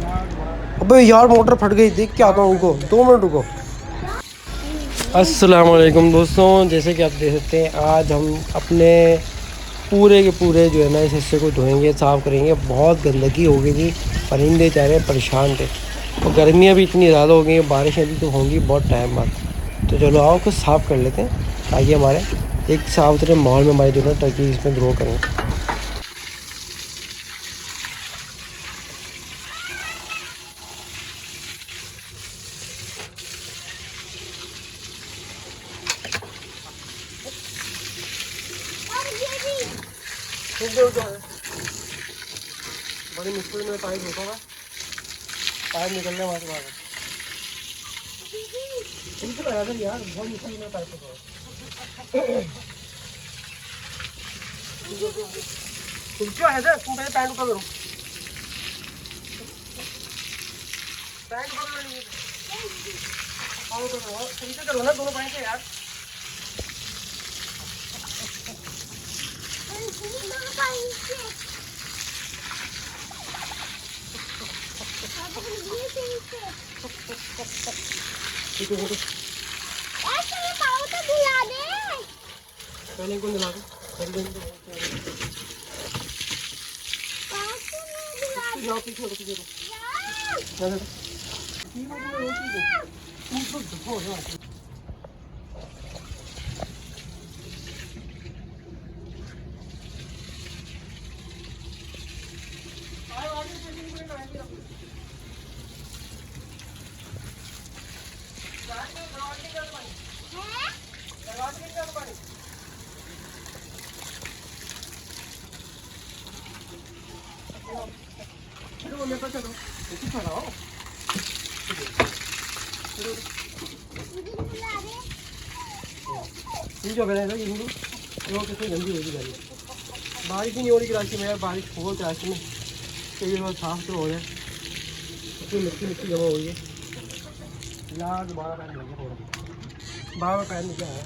अबे यार मोटर फट गई, देख के आता हूँ, रुको 2 मिनट रुको। अस्सलाम वालेकुम दोस्तों, जैसे कि आप देख सकते हैं आज हम अपने पूरे के पूरे जो है ना इस हिस्से को धोएंगे, साफ़ करेंगे। बहुत गंदगी हो गई थी, परिंदे बेचारे परेशान थे और गर्मियाँ भी इतनी ज़्यादा हो गई हैं, बारिशें भी तो होंगी बहुत टाइम बाद। तो चलो आओ कुछ साफ़ कर लेते हैं ताकि हमारे एक साफ सुथरे माहौल में हमारी जो है ताकि इसमें ग्रो करें। बड़ी मुश्किल में पाइप होता है, पाइप निकलने वहाँ से बाहर बिल्कुल आया था यार, बहुत मुश्किल में पाइप होता है। तुम क्यों आए थे? तुम पहले पैंट उतार करो, पैंट उतार करो, सही से करो ना दोनों पैंट से यार। ठीक है पहले इनको मिला दो, पहले इनको जाओ पीछे हो, पीछे हो। जो है ना ये कितनी गंदी होगी गाड़ी। बारिश ही नहीं हो रही कराची में यार, बारिश हो कराची में तो ये बहुत साफ तो हो जाए, इतनी मिट्टी मिट्टी जमा हो रही है यार। दोबारा पैर लगे थोड़ा, बार बार पैर नीचे आया।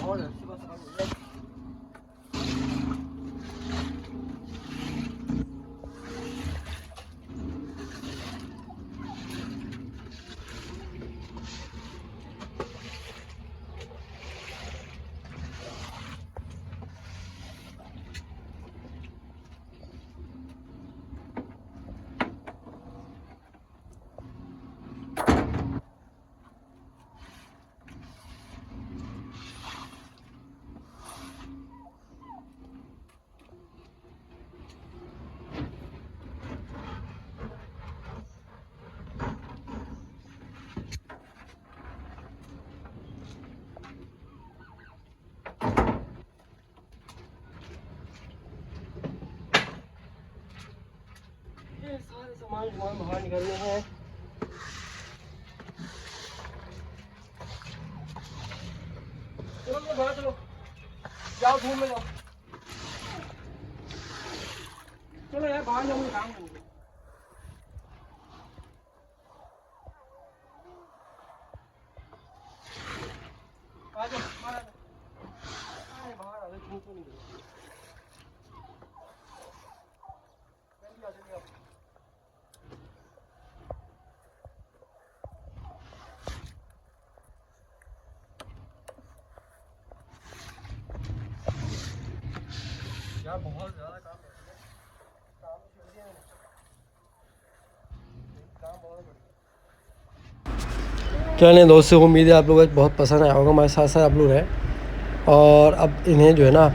बहुत अच्छी बात है। सारे सामान बाहर निकलने हैं। चलो बाहर चलो, जाओ धूप में जाओ, चलो यार बाहर जाओ, काम करेंगे। आ जाओ बाहर आ जाओ, बाहर आ जाओ, धूप में नहीं करो, जल्दी आ जाइए आप। यार बहुत ज़्यादा काम कर दिया, काम तो छोड़ दिया मैंने, काम बहुत बढ़िया। चलिए दोस्तों, उम्मीद है आप लोगों को बहुत पसंद आया होगा, हमारे साथ साथ आप लोग रहे। और अब इन्हें जो है ना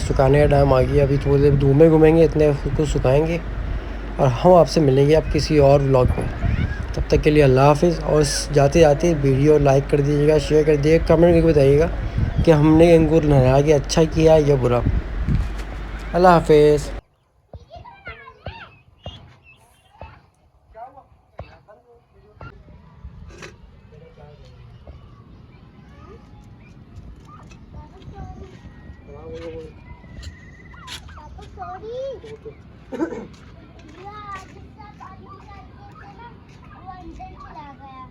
सुखाने का टाइम आ गया, अभी थोड़ी देर धूप में घूमेंगे, इतने कुछ सुखाएंगे और हम आपसे मिलेंगे अब किसी और व्लॉग में। तब तक के लिए अल्लाह हाफ़िज़। और जाते जाते वीडियो लाइक कर दीजिएगा, शेयर कर दीजिएगा, कमेंट करके बताइएगा कि हमने इनको नहा के अच्छा किया या बुरा। अल्लाह हाफ़िज़। पापा सॉरी आज सब पानी डाल के थे ना वो अंदर चला गया